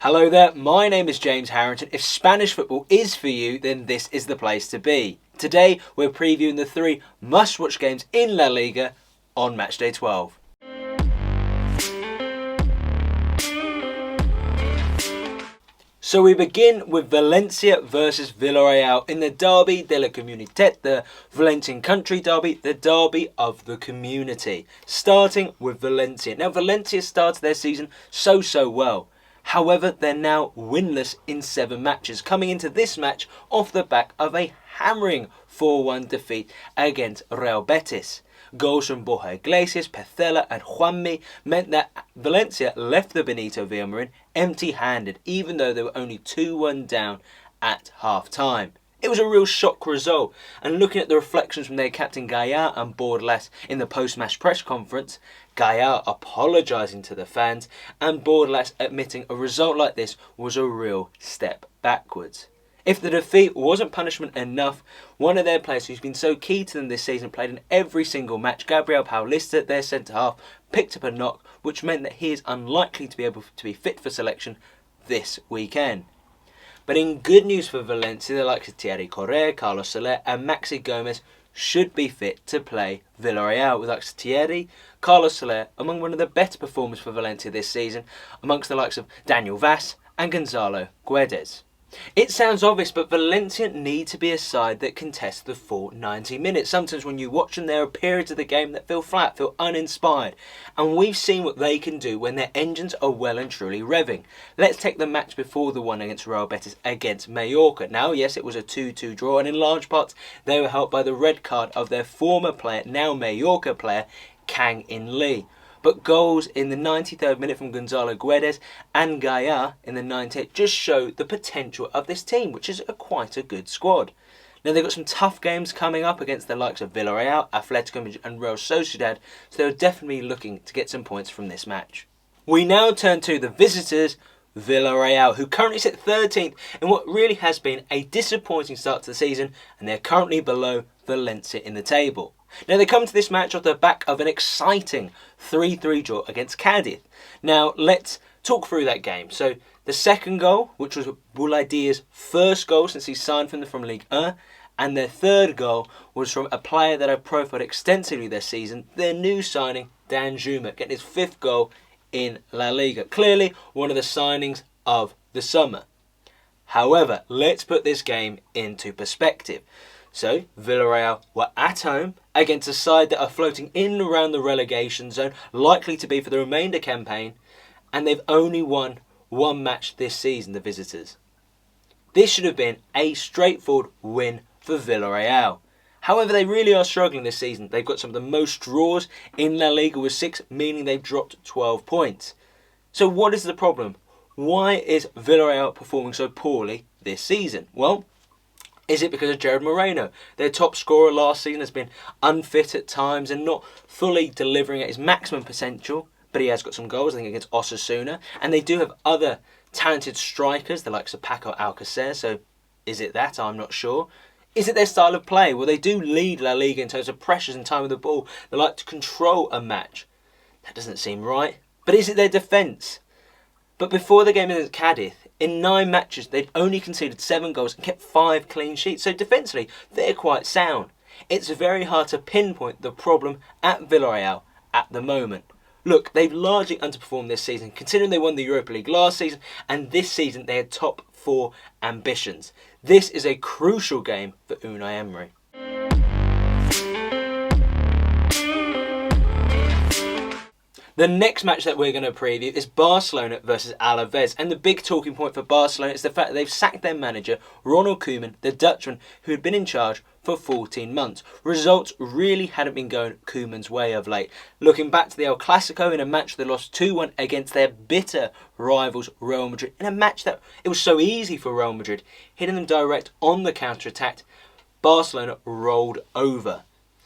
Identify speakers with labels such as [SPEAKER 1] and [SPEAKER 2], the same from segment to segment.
[SPEAKER 1] Hello there, my name is James Harrington. If Spanish football is for you, then this is the place to be. Today we're previewing the 3 must-watch games in La Liga on Matchday 12. So we begin with Valencia versus Villarreal in the Derby de la Comunitat, the Valencian Country Derby, the Derby of the community. Starting with Valencia. Now Valencia started their season so well. However, they're now winless in 7 matches, coming into this match off the back of a hammering 4-1 defeat against Real Betis. Goals from Borja Iglesias, Pecela and Juanmi meant that Valencia left the Benito Villamarin empty-handed, even though they were only 2-1 down at half-time. It was a real shock result, and looking at the reflections from their captain Gaia and Bordalas in the post-match press conference, Gaia apologising to the fans and Bordalas admitting a result like this was a real step backwards. If the defeat wasn't punishment enough, one of their players who's been so key to them this season, played in every single match, Gabriel Paulista, their centre-half, picked up a knock, which meant that he is unlikely to be able to be fit for selection this weekend. But in good news for Valencia, the likes of Thierry Correa, Carlos Soler and Maxi Gomez should be fit to play Villarreal, with likes of Thierry, Carlos Soler among one of the better performers for Valencia this season, amongst the likes of Daniel Vaz and Gonzalo Guedes. It sounds obvious, but Valencia need to be a side that can test the full 90 minutes. Sometimes when you watch them, there are periods of the game that feel flat, feel uninspired. And we've seen what they can do when their engines are well and truly revving. Let's take the match before the one against Real Betis against Mallorca. Now, yes, it was a 2-2 draw, and in large parts, they were helped by the red card of their former player, now Mallorca player, Kang In Lee. But goals in the 93rd minute from Gonzalo Guedes and Gaia in the 98th just show the potential of this team, which is quite a good squad. Now they've got some tough games coming up against the likes of Villarreal, Atletico Madrid and Real Sociedad, so they're definitely looking to get some points from this match. We now turn to the visitors, Villarreal, who currently sit 13th in what really has been a disappointing start to the season, and they're currently below Valencia in the table. Now they come to this match off the back of an exciting 3-3 draw against Cadiz. Now let's talk through that game. So the second goal, which was Boulaidia's first goal since he signed from Ligue 1, and their third goal was from a player that I've profiled extensively this season, their new signing, Danjuma, getting his 5th goal in La Liga. Clearly one of the signings of the summer. However, let's put this game into perspective. So, Villarreal were at home against a side that are floating in and around the relegation zone, likely to be for the remainder campaign, and they've only won 1 match this season, the visitors. This should have been a straightforward win for Villarreal. However, they really are struggling this season. They've got some of the most draws in La Liga with 6, meaning they've dropped 12 points. So what is the problem? Why is Villarreal performing so poorly this season? Well, is it because of Gerard Moreno? Their top scorer last season has been unfit at times and not fully delivering at his maximum potential, but he has got some goals, I think, against Osasuna. And they do have other talented strikers, the likes of Paco Alcacer, so is it that? I'm not sure. Is it their style of play? Well, they do lead La Liga in terms of pressures and time with the ball. They like to control a match. That doesn't seem right. But is it their defence? But before the game against Cadiz, in 9 matches, they'd only conceded 7 goals and kept 5 clean sheets. So defensively, they're quite sound. It's very hard to pinpoint the problem at Villarreal at the moment. Look, they've largely underperformed this season, considering they won the Europa League last season, and this season they had top 4 ambitions. This is a crucial game for Unai Emery. The next match that we're going to preview is Barcelona versus Alaves, and the big talking point for Barcelona is the fact that they've sacked their manager, Ronald Koeman, the Dutchman, who had been in charge for 14 months. Results really hadn't been going Koeman's way of late. Looking back to the El Clasico in a match they lost 2-1 against their bitter rivals Real Madrid, in a match that it was so easy for Real Madrid, hitting them direct on the counter-attack, Barcelona rolled over.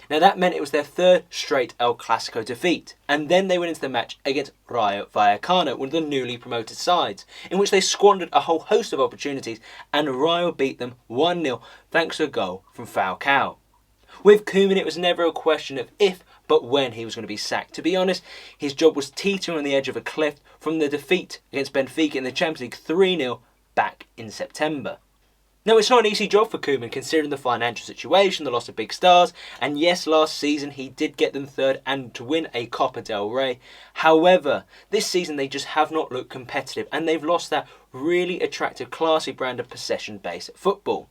[SPEAKER 1] Now that meant it was their 3rd straight El Clasico defeat, and then they went into the match against Rayo Vallecano, one of the newly promoted sides, in which they squandered a whole host of opportunities, and Rayo beat them 1-0 thanks to a goal from Falcao. With Koeman, it was never a question of if but when he was going to be sacked. To be honest, his job was teetering on the edge of a cliff from the defeat against Benfica in the Champions League 3-0 back in September. Now, it's not an easy job for Koeman considering the financial situation, the loss of big stars, and yes, last season he did get them third and to win a Copa del Rey. However, this season they just have not looked competitive and they've lost that really attractive, classy brand of possession-based football.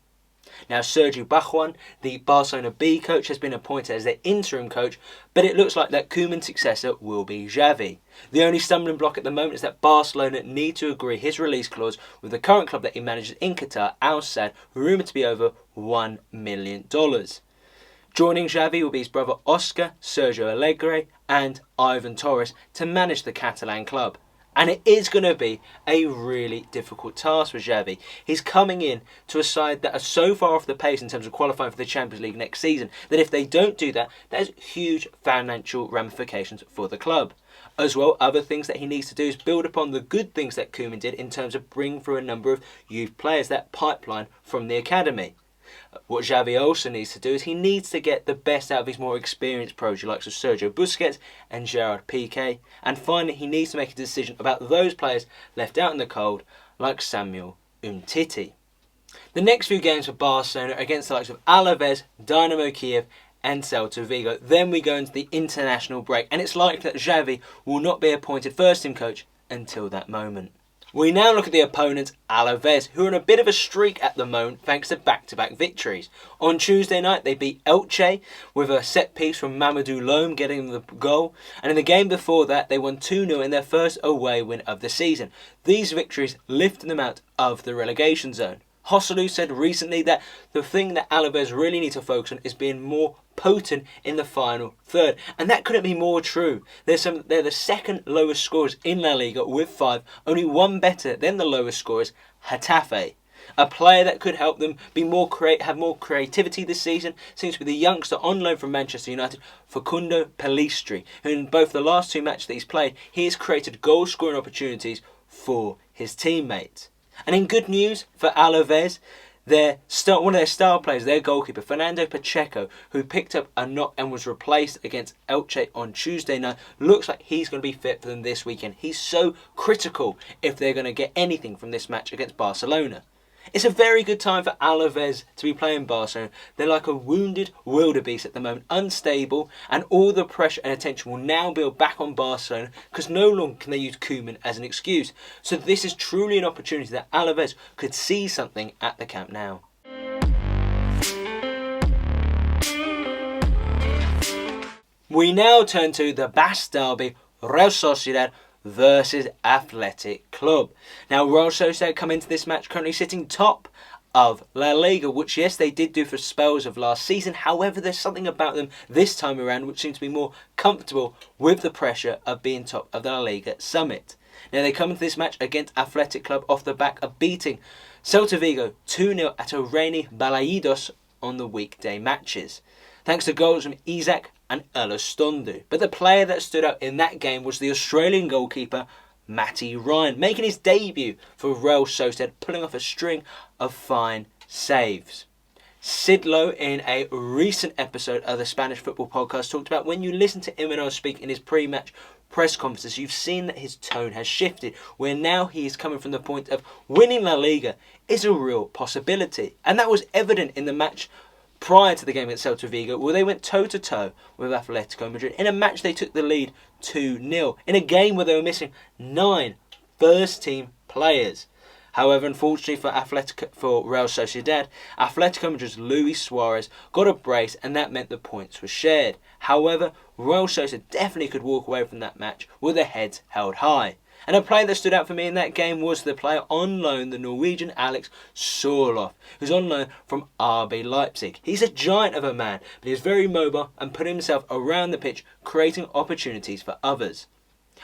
[SPEAKER 1] Now, Sergio Barjuan, the Barcelona B coach, has been appointed as their interim coach, but it looks like that Koeman's successor will be Xavi. The only stumbling block at the moment is that Barcelona need to agree his release clause with the current club that he manages in Qatar, Al Sadd, rumoured to be over $1 million. Joining Xavi will be his brother Oscar, Sergio Alegre and Ivan Torres to manage the Catalan club. And it is going to be a really difficult task for Xavi. He's coming in to a side that are so far off the pace in terms of qualifying for the Champions League next season that if they don't do that, there's huge financial ramifications for the club. As well, other things that he needs to do is build upon the good things that Koeman did in terms of bringing through a number of youth players, that pipeline from the academy. What Xavi also needs to do is he needs to get the best out of his more experienced pros, like Sergio Busquets and Gerard Piqué. And finally, he needs to make a decision about those players left out in the cold, like Samuel Umtiti. The next few games for Barcelona are against the likes of Alaves, Dynamo Kiev and Celta Vigo. Then we go into the international break, and it's likely that Xavi will not be appointed first team coach until that moment. We now look at the opponents, Alaves, who are on a bit of a streak at the moment thanks to back-to-back victories. On Tuesday night, they beat Elche with a set piece from Mamadou Loam getting the goal. And in the game before that, they won 2-0 in their first away win of the season. These victories lifted them out of the relegation zone. Joselu said recently that the thing that Alaves really need to focus on is being more potent in the final third, and that couldn't be more true. They're the second lowest scorers in La Liga with 5, only one better than the lowest scorers, Getafe. A player that could help them be have more creativity this season seems to be the youngster on loan from Manchester United, Facundo Pellistri, who in both the last 2 matches that he's played, he has created goal-scoring opportunities for his teammates. And in good news for Alaves, one of their star players, their goalkeeper, Fernando Pacheco, who picked up a knock and was replaced against Elche on Tuesday night, looks like he's going to be fit for them this weekend. He's so critical if they're going to get anything from this match against Barcelona. It's a very good time for Alaves to be playing Barcelona. They're like a wounded wildebeest at the moment, unstable, and all the pressure and attention will now build back on Barcelona because no longer can they use Koeman as an excuse. So this is truly an opportunity that Alaves could see something at the Camp Nou. We now turn to the Basque Derby, Real Sociedad versus Athletic Club. Now, Real Sociedad come into this match currently sitting top of La Liga, which yes, they did do for spells of last season. However, there's something about them this time around which seems to be more comfortable with the pressure of being top of the La Liga summit. Now, they come into this match against Athletic Club off the back of beating Celta Vigo 2-0 at a rainy Balaidos on the weekday matches, thanks to goals from Isaac and Elizondo. But the player that stood out in that game was the Australian goalkeeper Matty Ryan, making his debut for Real Sociedad, pulling off a string of fine saves. Sidlow, in a recent episode of the Spanish Football Podcast, talked about when you listen to Imanol speak in his pre-match press conferences, you've seen that his tone has shifted, where now he is coming from the point of winning La Liga is a real possibility. And that was evident in the match prior to the game against Celta Vigo, where they went toe-to-toe with Atletico Madrid. In a match they took the lead 2-0, in a game where they were missing 9 first-team players. However, unfortunately for Real Sociedad, Atletico Madrid's Luis Suarez got a brace and that meant the points were shared. However, Real Sociedad definitely could walk away from that match with their heads held high. And a player that stood out for me in that game was the player on loan, the Norwegian Alex Sorloth, who's on loan from RB Leipzig. He's a giant of a man, but he's very mobile and put himself around the pitch, creating opportunities for others.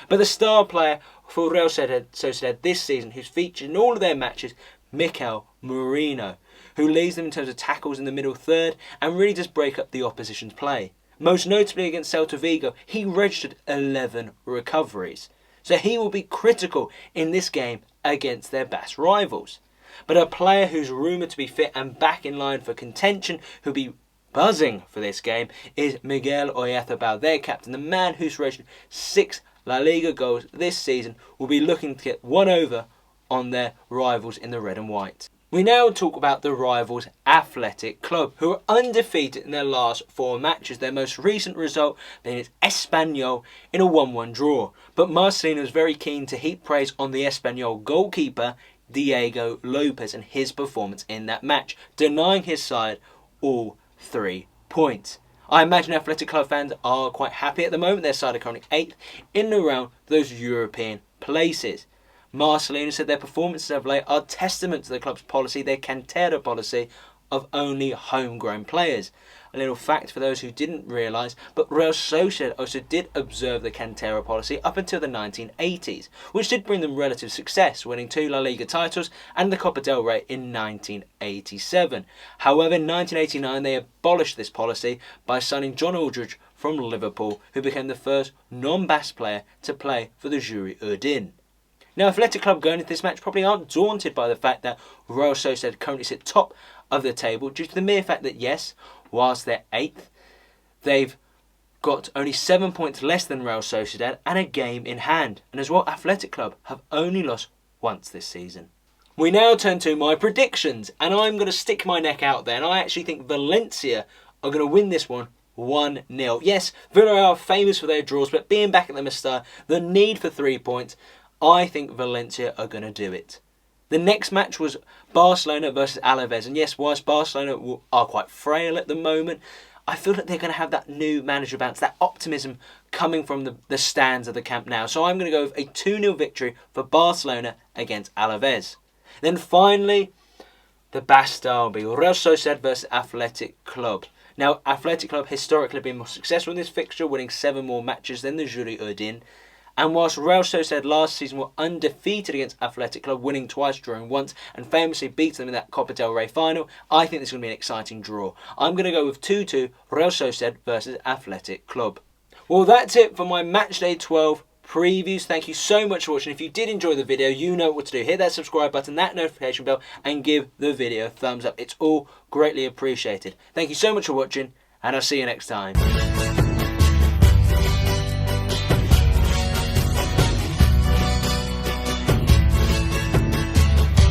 [SPEAKER 1] But the star player for Real Sociedad this season, who's featured in all of their matches, Mikel Merino, who leads them in terms of tackles in the middle third and really does break up the opposition's play. Most notably against Celta Vigo, he registered 11 recoveries. So he will be critical in this game against their Basque rivals. But a player who's rumoured to be fit and back in line for contention, who'll be buzzing for this game is Miguel Oyarzabal, their captain, the man who's registered 6 La Liga goals this season, will be looking to get one over on their rivals in the red and white. We now talk about the rivals Athletic Club, who are undefeated in their last 4 matches, their most recent result being its Espanyol in a 1-1 draw. But Marcelino was very keen to heap praise on the Espanyol goalkeeper Diego Lopez and his performance in that match, denying his side all 3 points. I imagine Athletic Club fans are quite happy at the moment. Their side are currently 8th in and around those European places. Marcelino said their performances of late are testament to the club's policy, their Cantera policy of only homegrown players. A little fact for those who didn't realise, but Real Sociedad also did observe the Cantera policy up until the 1980s, which did bring them relative success, winning 2 La Liga titles and the Copa del Rey in 1987. However, in 1989 they abolished this policy by signing John Aldridge from Liverpool, who became the first non-Basque player to play for the Jury Urdin. Now, Athletic Club going into this match probably aren't daunted by the fact that Real Sociedad currently sit top of the table due to the mere fact that, yes, whilst they're 8th, they've got only 7 points less than Real Sociedad and a game in hand. And as well, Athletic Club have only lost once this season. We now turn to my predictions, and I'm going to stick my neck out there, and I actually think Valencia are going to win this one 1-0. Yes, Villarreal are famous for their draws, but being back at the Matchday, the need for 3 points, I think Valencia are going to do it. The next match was Barcelona versus Alaves. And yes, whilst Barcelona are quite frail at the moment, I feel that they're going to have that new manager bounce, that optimism coming from the stands of the Camp Nou. So I'm going to go with a 2-0 victory for Barcelona against Alaves. Then finally, the Basque Derby, Real Sociedad versus Athletic Club. Now, Athletic Club historically have been more successful in this fixture, winning 7 more matches than the Jury Urdin. And whilst Real Sociedad last season were undefeated against Athletic Club, winning twice, drawing once, and famously beat them in that Copa del Rey final, I think this is going to be an exciting draw. I'm going to go with 2-2 Real Sociedad versus Athletic Club. Well, that's it for my Matchday 12 previews. Thank you so much for watching. If you did enjoy the video, you know what to do. Hit that subscribe button, that notification bell, and give the video a thumbs up. It's all greatly appreciated. Thank you so much for watching, and I'll see you next time.